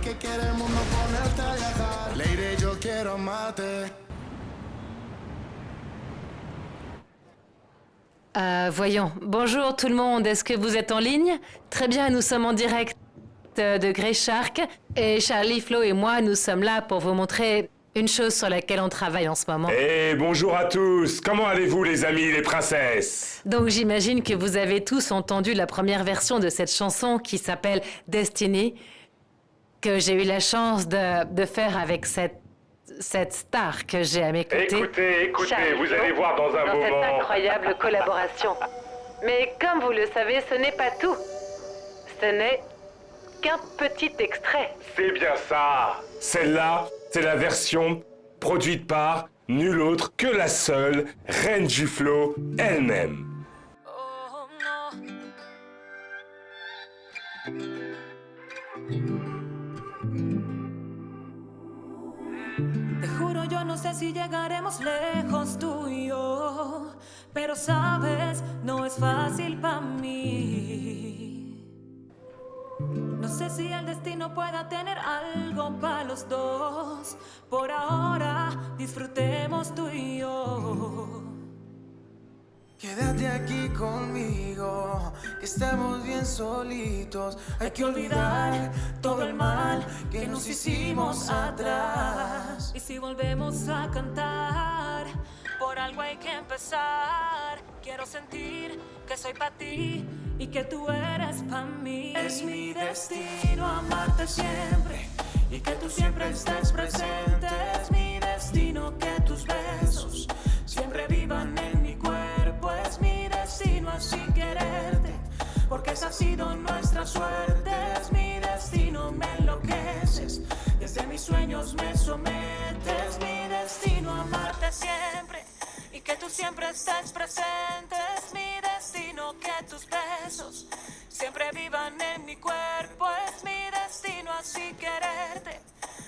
que quiere el mundo ponerte a viajar. Lady, yo quiero amarte. Voyons. Bonjour tout le monde, est-ce que vous êtes en ligne? Très bien, nous sommes en direct de Grey Shark. Et Charlie, Flo et moi, nous sommes là pour vous montrer une chose sur laquelle on travaille en ce moment. Et bonjour à tous. Comment allez-vous les amis, les princesses? Donc j'imagine que vous avez tous entendu la première version de cette chanson qui s'appelle Destiny, que j'ai eu la chance de faire avec cette star que j'ai à mes côtés. Écoutez, Charlie vous Flo, allez voir dans un dans cette moment. incroyable collaboration. Mais comme vous le savez, ce n'est pas tout. Ce n'est qu'un petit extrait. C'est bien ça. Celle-là, c'est la version produite par nul autre que la seule reine du flow elle-même. Oh no. Te juro, yo no sé si llegaremos lejos tú y yo, pero sabes, no es fácil para mí. No sé si el destino pueda tener algo para los dos. Por ahora, disfrutemos tú y yo. Quédate aquí conmigo, que estamos bien solitos. Hay que olvidar todo el mal que nos hicimos atrás. Y si volvemos a cantar, por algo hay que empezar. Quiero sentir que soy para ti y que tú eres para mí. Es mi destino amarte siempre y que tú siempre estés presente. Es mi destino que tus besos siempre vivan en mi cuerpo. Es mi destino así quererte, porque esa ha sido nuestra suerte. Es mi destino, me enloqueces, desde mis sueños me sometes. Mi destino amarte siempre y que tú siempre estés presente. Es mi destino que tus besos siempre vivan en mi cuerpo. Es mi destino así quererte,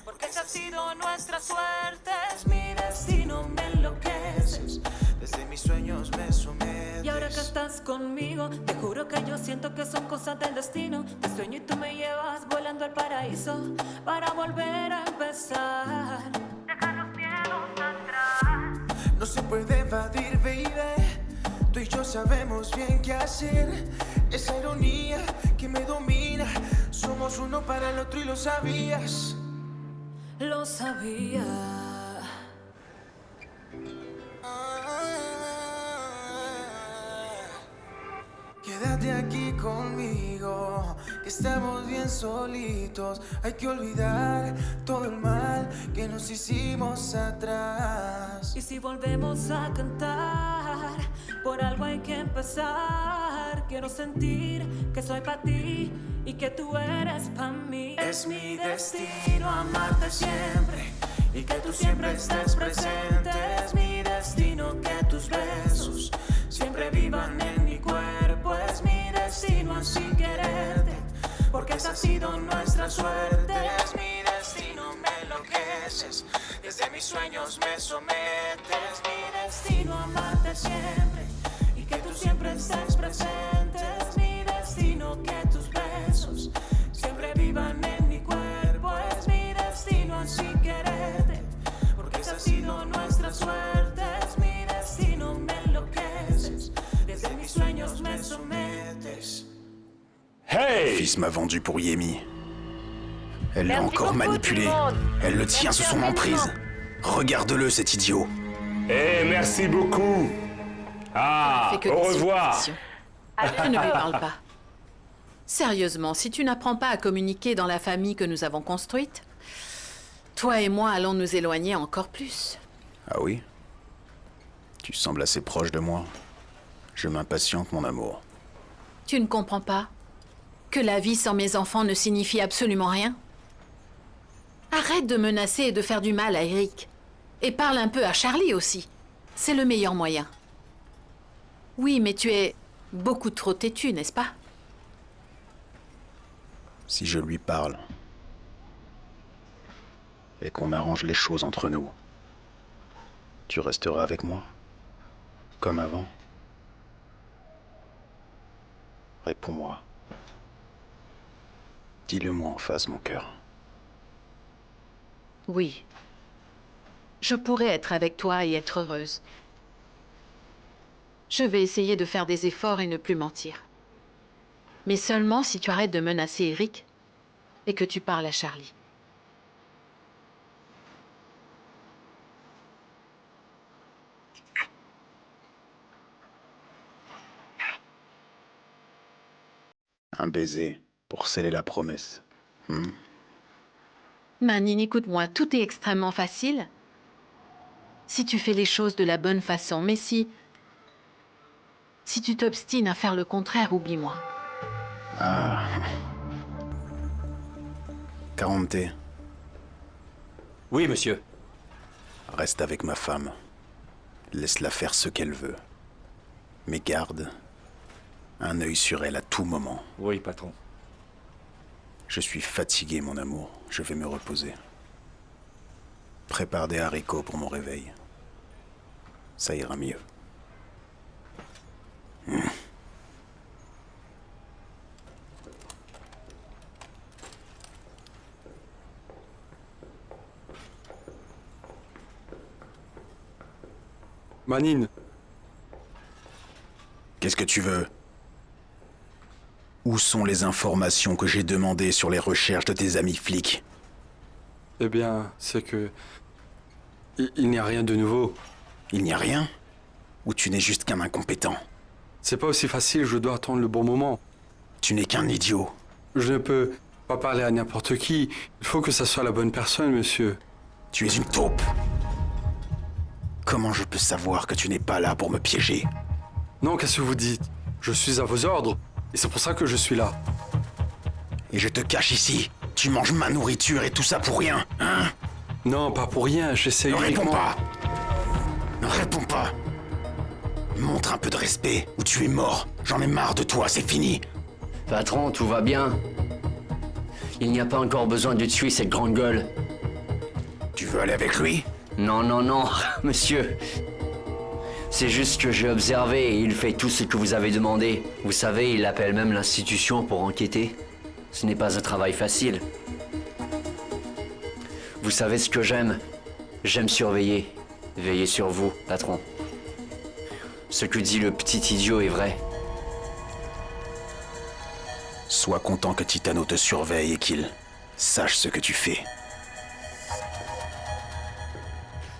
porque esa ha sido nuestra suerte. Es mi destino, me enloqueces, desde mis sueños me sometes. Y ahora que estás conmigo, te juro que yo siento que son cosas del destino. Te sueño y tú me llevas volando al paraíso para volver a empezar. Dejar los miedos atrás. No se puede evadir, baby. Tú y yo sabemos bien qué hacer. Esa ironía que me domina. Somos uno para el otro y lo sabías. Lo sabía. Quédate aquí conmigo, que estamos bien solitos. Hay que olvidar todo el mal que nos hicimos atrás. Y si volvemos a cantar, por algo hay que empezar. Quiero sentir que soy para ti y que tú eres para mí. Es mi destino amarte siempre y que tú siempre estés presente. Es mi destino que tus besos siempre vivan en mi cuerpo. Es mi destino así quererte, porque esa ha sido nuestra suerte. Es mi destino, me enloqueces, desde mis sueños me sometes. Mi destino amarte siempre y que tú siempre estés presente. Es mi destino que tus besos siempre vivan en mi cuerpo. Es mi destino así quererte, porque esa ha sido nuestra suerte. Es mi destino, me enloqueces, desde mis sueños me sometes. Hey! Fils m'a vendu pour Yemi. Elle l'a Merci encore beaucoup, manipulé. tout le monde. Elle le tient sous son emprise. Regarde-le, cet idiot. Eh, merci beaucoup. Ah, Fait que au des revoir. suppositions. Je ne lui parle pas. Sérieusement, si tu n'apprends pas à communiquer dans la famille que nous avons construite, toi et moi allons nous éloigner encore plus. Ah oui? Tu sembles assez proche de moi. Je m'impatiente, mon amour. Tu ne comprends pas que la vie sans mes enfants ne signifie absolument rien? Arrête de menacer et de faire du mal à Eric. Et parle un peu à Charlie aussi. C'est le meilleur moyen. Oui, mais tu es beaucoup trop têtu, n'est-ce pas? Si je lui parle et qu'on arrange les choses entre nous, tu resteras avec moi, comme avant. Réponds-moi. Dis-le-moi en face, mon cœur. Oui. Je pourrais être avec toi et être heureuse. Je vais essayer de faire des efforts et ne plus mentir. Mais seulement si tu arrêtes de menacer Eric et que tu parles à Charlie. Un baiser pour sceller la promesse. Manine, écoute-moi, tout est extrêmement facile si tu fais les choses de la bonne façon. Mais si tu t'obstines à faire le contraire, oublie-moi. Ah. Caronte, Oui, monsieur. reste avec ma femme. Laisse-la faire ce qu'elle veut. Mais garde un œil sur elle à tout moment. Oui, patron. Je suis fatigué, mon amour. Je vais me reposer. Prépare des haricots pour mon réveil. Ça ira mieux. Manine, Qu'est-ce que tu veux? Où sont les informations que j'ai demandées sur les recherches de tes amis flics? eh bien, c'est que... Il n'y a rien de nouveau. Il n'y a rien? Ou tu n'es juste qu'un incompétent? C'est pas aussi facile, je dois attendre le bon moment. Tu n'es qu'un idiot. Je ne peux pas parler à n'importe qui. Il faut que ça soit la bonne personne, monsieur. Tu es une taupe. Comment je peux savoir que tu n'es pas là pour me piéger? Non, qu'est-ce que vous dites? Je suis à vos ordres. Et c'est pour ça que je suis là. Et je te cache ici. Tu manges ma nourriture et tout ça pour rien, hein? Non, pas pour rien, j'essaie Ne réponds uniquement... pas. Ne réponds pas. Montre un peu de respect ou tu es mort. J'en ai marre de toi, c'est fini. Patron, tout va bien. Il n'y a pas encore besoin de tuer cette grande gueule. Tu veux aller avec lui? Non, non, non, monsieur. C'est juste que j'ai observé et il fait tout ce que vous avez demandé. Vous savez, il appelle même l'institution pour enquêter. Ce n'est pas un travail facile. Vous savez ce que j'aime? J'aime surveiller. Veiller sur vous, patron. Ce que dit le petit idiot est vrai. Sois content que Titano te surveille et qu'il sache ce que tu fais.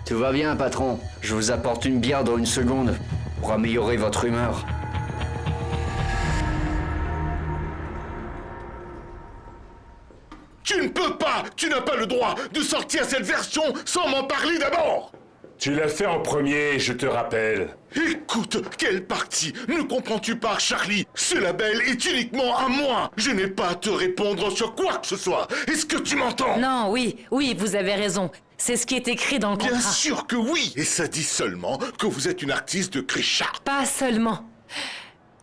Tout va bien, patron. Je vous apporte une bière dans une seconde pour améliorer votre humeur. Tu ne peux pas, tu n'as pas le droit de sortir cette version sans m'en parler d'abord. Tu l'as fait en premier, je te rappelle. Écoute, quelle partie ne comprends-tu pas, Charlie? Ce label est uniquement à moi. Je n'ai pas à te répondre sur quoi que ce soit. Est-ce que tu m'entends? Non, oui, vous avez raison. C'est ce qui est écrit dans le contrat. Bien sûr que oui. Et ça dit seulement que vous êtes une artiste de Grisha. Pas seulement.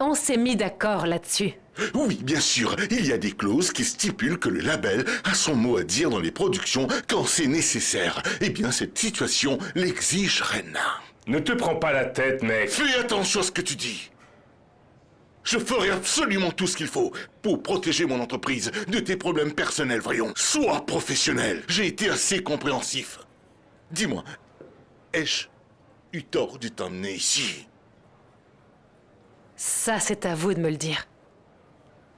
On s'est mis d'accord là-dessus. Oui, bien sûr, il y a des clauses qui stipulent que le label a son mot à dire dans les productions quand c'est nécessaire. Eh bien, cette situation l'exige, Rena. Ne te prends pas la tête, mec. Fais attention à ce que tu dis. Je ferai absolument tout ce qu'il faut pour protéger mon entreprise de tes problèmes personnels, voyons. Sois professionnel. J'ai été assez compréhensif. Dis-moi, ai-je eu tort de t'emmener ici? Ça, c'est à vous de me le dire.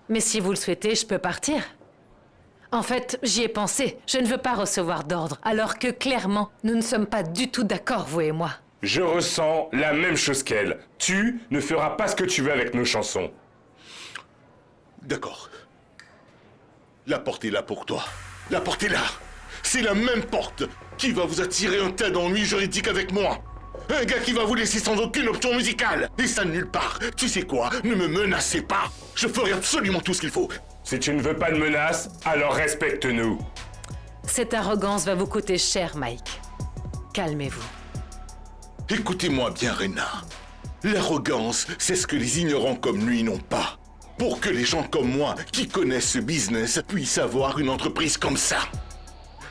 Mais si vous le souhaitez, je peux partir. En fait, j'y ai pensé. Je ne veux pas recevoir d'ordre, alors que clairement, nous ne sommes pas du tout d'accord, vous et moi. Je ressens la même chose qu'elle. Tu ne feras pas ce que tu veux avec nos chansons. D'accord. La porte est là pour toi. La porte est là. C'est la même porte qui va vous attirer un tas d'ennuis juridiques avec moi. Un gars qui va vous laisser sans aucune option musicale. Et ça nulle part. Tu sais quoi? Ne me menacez pas. Je ferai absolument tout ce qu'il faut. Si tu ne veux pas de menaces, alors respecte-nous. Cette arrogance va vous coûter cher, Mike. Calmez-vous. Écoutez-moi bien, Rena. L'arrogance, c'est ce que les ignorants comme lui n'ont pas. Pour que les gens comme moi, qui connaissent ce business, puissent avoir une entreprise comme ça.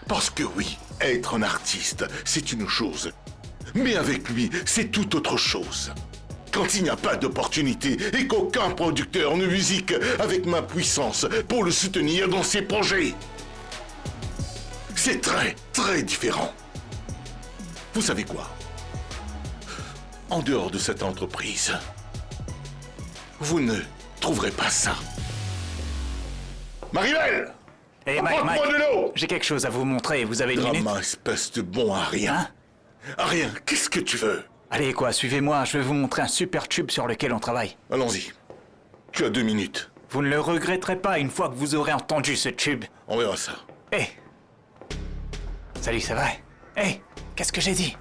Parce que oui, être un artiste, c'est une chose. Mais avec lui, c'est tout autre chose. Quand il n'y a pas d'opportunité et qu'aucun producteur ne musique avec ma puissance pour le soutenir dans ses projets. C'est très, très différent. Vous savez quoi? En dehors de cette entreprise, vous ne trouverez pas ça. Maribel! Hé, Mike, apporte-moi de l'eau! j'ai quelque chose à vous montrer, vous avez une minute? Drama, espèce de bon à rien. Hein? À rien, qu'est-ce que tu veux? Allez, quoi, suivez-moi, je vais vous montrer un super tube sur lequel on travaille. Allons-y. Tu as 2 minutes. Vous ne le regretterez pas une fois que vous aurez entendu ce tube. On verra ça. Hé! Salut, ça va? Hé! Qu'est-ce que j'ai dit?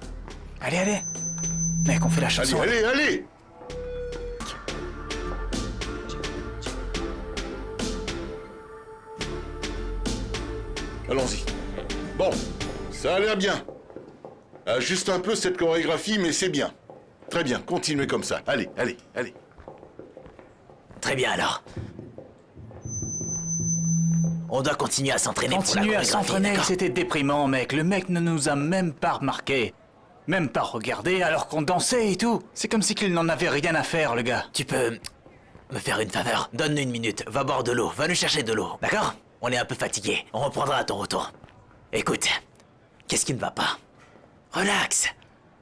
Allez, allez! Mec, on fait la chanson. Allez, allez, allez! Allons-y. Bon, ça a l'air bien. Ajuste un peu cette chorégraphie, mais c'est bien. Très bien, continuez comme ça. Allez, allez, allez. Très bien alors. On doit continuer à s'entraîner pour la Continuez à chorégraphie, s'entraîner, d'accord? c'était déprimant, mec. Le mec ne nous a même pas remarqué. Même pas regardé alors qu'on dansait et tout. C'est comme si qu'il n'en avait rien à faire, le gars. Tu peux me faire une faveur? Donne-nous 1 minute, va boire de l'eau, va nous chercher de l'eau, d'accord? On est un peu fatigué, on reprendra à ton retour. Écoute, qu'est-ce qui ne va pas? Relax,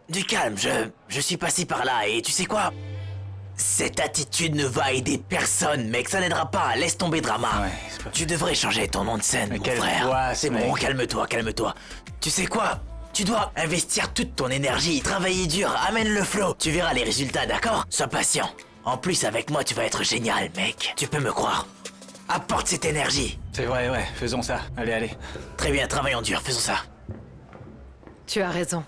du calme, je suis passé par là et tu sais quoi? Cette attitude ne va aider personne, mec, ça n'aidera pas, laisse tomber Drama. Ouais, c'est pas... Tu devrais changer ton nom de scène, Mais mon quelle frère. voix, C'est mec. bon, calme-toi, calme-toi. Tu sais quoi? Tu dois investir toute ton énergie, travailler dur, amène le flow. Tu verras les résultats, d'accord? Sois patient. En plus, avec moi, tu vas être génial, mec. Tu peux me croire. Apporte cette énergie. C'est vrai, ouais, faisons ça. Allez, allez. Très bien, travaillons dur, faisons ça. Tu as raison.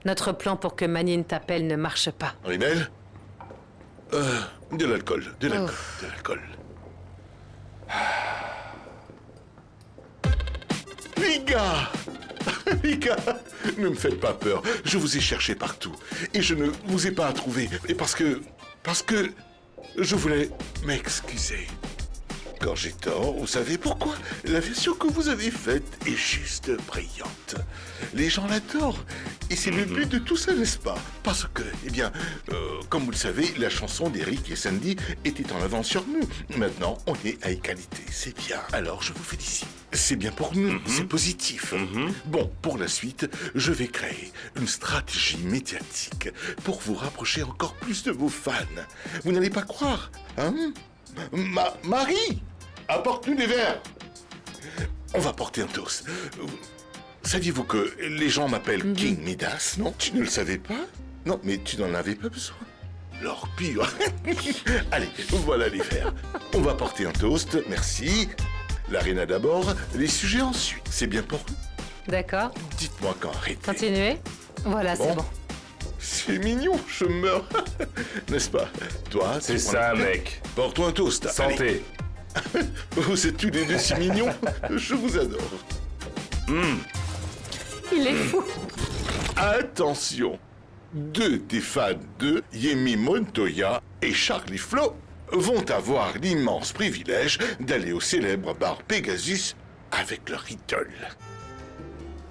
Notre plan pour que Manine t'appelle ne marche pas. Rinel? De l'alcool, de l'alcool, de l'alcool. Les gars! Les gars, ne me faites pas peur. Je vous ai cherché partout. Et je ne vous ai pas trouvé. Et parce que je voulais m'excuser. Quand j'ai tort, vous savez pourquoi? La version que vous avez faite est juste brillante. Les gens l'adorent. Et c'est le but de tout ça, n'est-ce pas? Parce que, eh bien, comme vous le savez, la chanson d'Eric et Sandy était en avance sur nous. Maintenant, on est à égalité. C'est bien. Alors, je vous félicite. C'est bien pour nous. C'est positif. Bon, pour la suite, je vais créer une stratégie médiatique pour vous rapprocher encore plus de vos fans. Vous n'allez pas croire, hein? Marie, apporte-nous des verres. On va porter un toast. Saviez-vous que les gens m'appellent King Midas, non? Tu ne le savais pas? Non, mais tu n'en avais pas besoin. L'or pur. Allez, voilà les verres. On va porter un toast, merci. L'arena d'abord, les sujets ensuite. C'est bien pour vous? D'accord. Dites-moi quand arrêter. Continuez. Voilà, c'est bon. C'est mignon, je meurs. N'est-ce pas? Toi, C'est ça, mec. Porte-toi un toast. Santé. Allez. Vous êtes tous les deux si mignons. Je vous adore. Il est fou. Attention. 2 des fans de Yemi Montoya et Charlie Flo vont avoir l'immense privilège d'aller au célèbre bar Pegasus avec leur idole.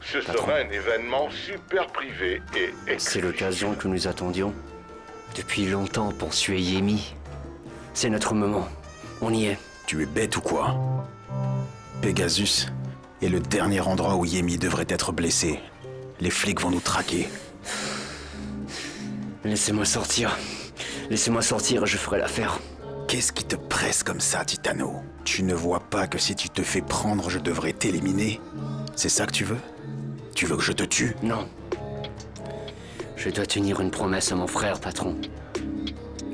Ce sera un événement super privé et exclusif. C'est l'occasion que nous attendions depuis longtemps pour tuer Yemi. C'est notre moment. On y est. Tu es bête ou quoi? Pegasus est le dernier endroit où Yemi devrait être blessé. Les flics vont nous traquer. Laissez-moi sortir. Laissez-moi sortir, je ferai l'affaire. Qu'est-ce qui te presse comme ça, Titano? Tu ne vois pas que si tu te fais prendre, je devrais t'éliminer? C'est ça que tu veux? Tu veux que je te tue? Non. Je dois tenir une promesse à mon frère, patron.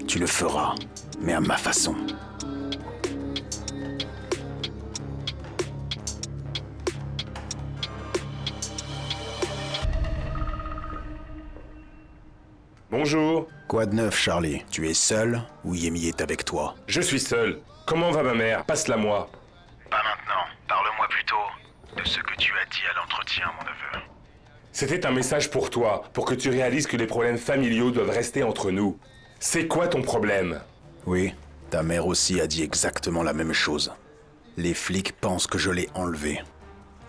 Tu le feras, mais à ma façon. Bonjour. Quoi de neuf, Charlie? Tu es seul ou Yemi est avec toi? Je suis seul. Comment va ma mère? Passe-la moi. Pas maintenant. Parle-moi plutôt de ce que tu as dit à l'entretien, mon neveu. C'était un message pour toi, pour que tu réalises que les problèmes familiaux doivent rester entre nous. C'est quoi ton problème? Oui, ta mère aussi a dit exactement la même chose. Les flics pensent que je l'ai enlevé.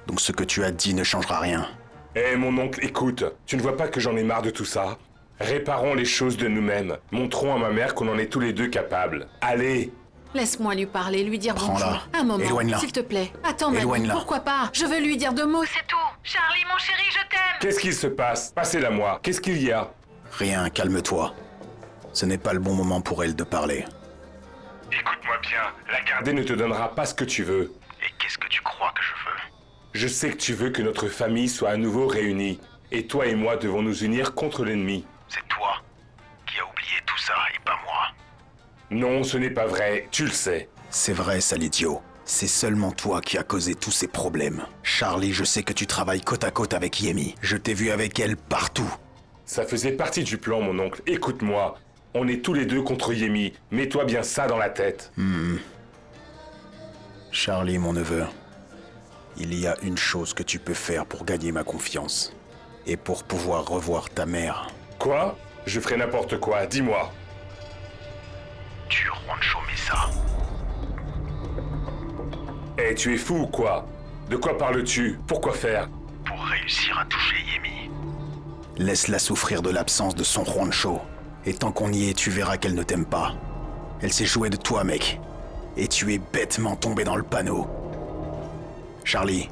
Donc ce que tu as dit ne changera rien. Eh mon oncle, écoute, tu ne vois pas que j'en ai marre de tout ça? Réparons les choses de nous-mêmes. Montrons à ma mère qu'on en est tous les deux capables. Allez, Laisse-moi lui parler, lui dire Prends-la. bonjour. Un moment, Éloigne-la. s'il te plaît. Attends, Manu, Éloigne-la. pourquoi pas? Je veux lui dire 2 mots, c'est tout. Charlie, mon chéri, je t'aime. Qu'est-ce qu'il se passe? Passez-la moi. Qu'est-ce qu'il y a? Rien, calme-toi. Ce n'est pas le bon moment pour elle de parler. Écoute-moi bien, la Gardée ne te donnera pas ce que tu veux. Et qu'est-ce que tu crois que je veux? Je sais que tu veux que notre famille soit à nouveau réunie. Et toi et moi devons nous unir contre l'ennemi. C'est toi qui as oublié tout ça et pas moi. Non, ce n'est pas vrai, tu le sais. C'est vrai, sale idiot. C'est seulement toi qui as causé tous ces problèmes. Charlie, je sais que tu travailles côte à côte avec Yemi. Je t'ai vu avec elle partout. Ça faisait partie du plan, mon oncle. Écoute-moi. On est tous les deux contre Yemi. Mets-toi bien ça dans la tête. Charlie, mon neveu, il y a une chose que tu peux faire pour gagner ma confiance. Et pour pouvoir revoir ta mère. Quoi? Je ferai n'importe quoi, dis-moi. Tue Juancho Mesa. Eh, tu es fou ou quoi? De quoi parles-tu? Pourquoi faire? Pour réussir à toucher Yemi. Laisse-la souffrir de l'absence de son Juancho. Et tant qu'on y est, tu verras qu'elle ne t'aime pas. Elle s'est jouée de toi, mec. Et tu es bêtement tombé dans le panneau. Charlie,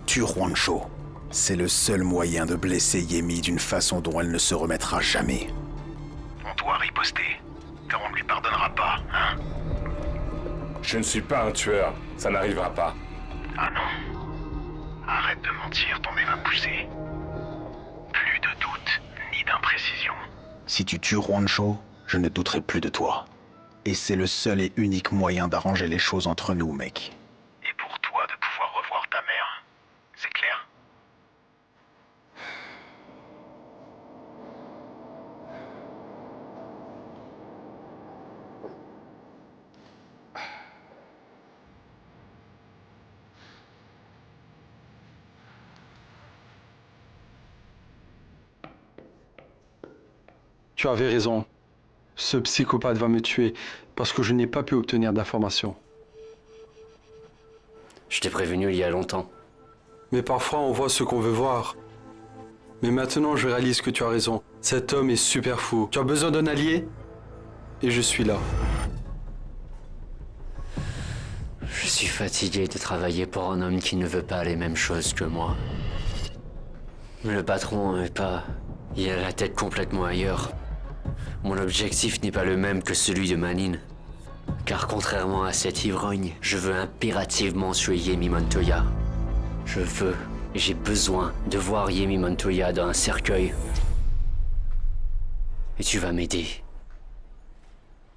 tue Juancho. C'est le seul moyen de blesser Yemi d'une façon dont elle ne se remettra jamais. On doit riposter, car on ne lui pardonnera pas, hein? Je ne suis pas un tueur. Ça n'arrivera pas. Ah non. Arrête de mentir, ton nez va pousser. Plus de doute, ni d'imprécision. Si tu tues Juancho, je ne douterai plus de toi. Et c'est le seul et unique moyen d'arranger les choses entre nous, mec. Et pour toi de pouvoir revoir ta mère, c'est clair? Tu avais raison. Ce psychopathe va me tuer parce que je n'ai pas pu obtenir d'informations. Je t'ai prévenu il y a longtemps. Mais parfois on voit ce qu'on veut voir. Mais maintenant je réalise que tu as raison. Cet homme est super fou. Tu as besoin d'un allié? Et je suis là. Je suis fatigué de travailler pour un homme qui ne veut pas les mêmes choses que moi. Le patron n'est pas... Il a la tête complètement ailleurs. Mon objectif n'est pas le même que celui de Manine. Car contrairement à cet ivrogne, je veux impérativement tuer Yemi Montoya. Je veux et j'ai besoin de voir Yemi Montoya dans un cercueil. Et tu vas m'aider.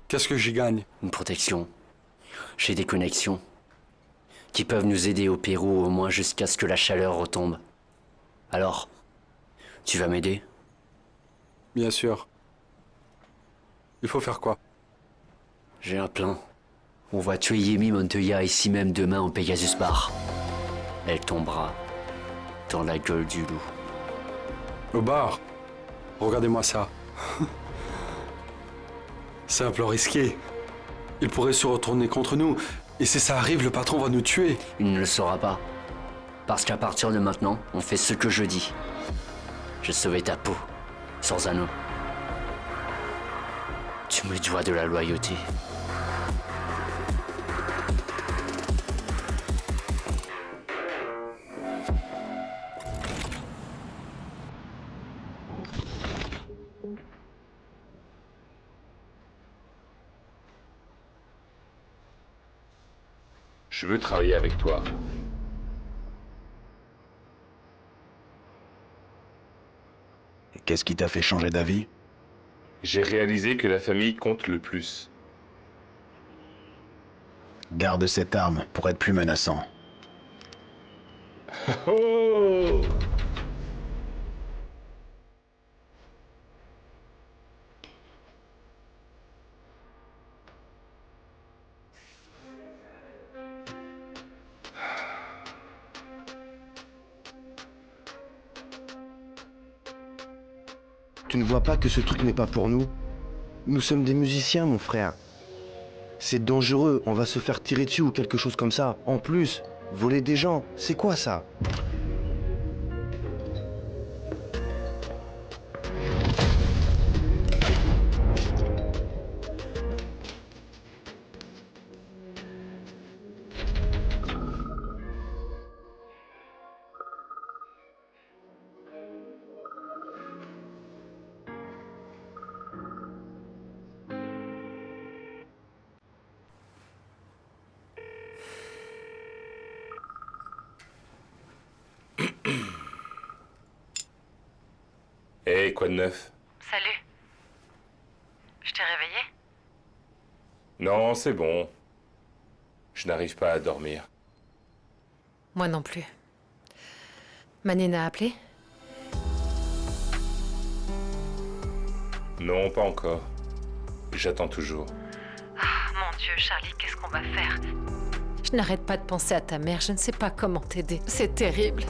Qu'est-ce que j'y gagne? Une protection. J'ai des connexions qui peuvent nous aider au Pérou au moins jusqu'à ce que la chaleur retombe. Alors, tu vas m'aider? Bien sûr. Il faut faire quoi? J'ai un plan. On va tuer Yemi Montoya ici même demain au Pegasus Bar. Elle tombera dans la gueule du loup. Au bar? Regardez-moi ça. C'est un plan risqué. Il pourrait se retourner contre nous. Et si ça arrive, le patron va nous tuer. Il ne le saura pas. Parce qu'à partir de maintenant, on fait ce que je dis. Je sauverai ta peau, sans anneau. Tu me dois de la loyauté. Je veux travailler avec toi. Et qu'est-ce qui t'a fait changer d'avis? J'ai réalisé que la famille compte le plus. Garde cette arme pour être plus menaçant. Oh! Tu ne vois pas que ce truc n'est pas pour nous? Nous sommes des musiciens, mon frère. C'est dangereux, on va se faire tirer dessus ou quelque chose comme ça. En plus, voler des gens, c'est quoi ça? Hé, quoi de neuf? Salut. Je t'ai réveillé? Non, c'est bon. Je n'arrive pas à dormir. Moi non plus. Manine a appelé? Non, pas encore. J'attends toujours. Oh, mon Dieu, Charlie, qu'est-ce qu'on va faire? Je n'arrête pas de penser à ta mère, je ne sais pas comment t'aider. C'est terrible.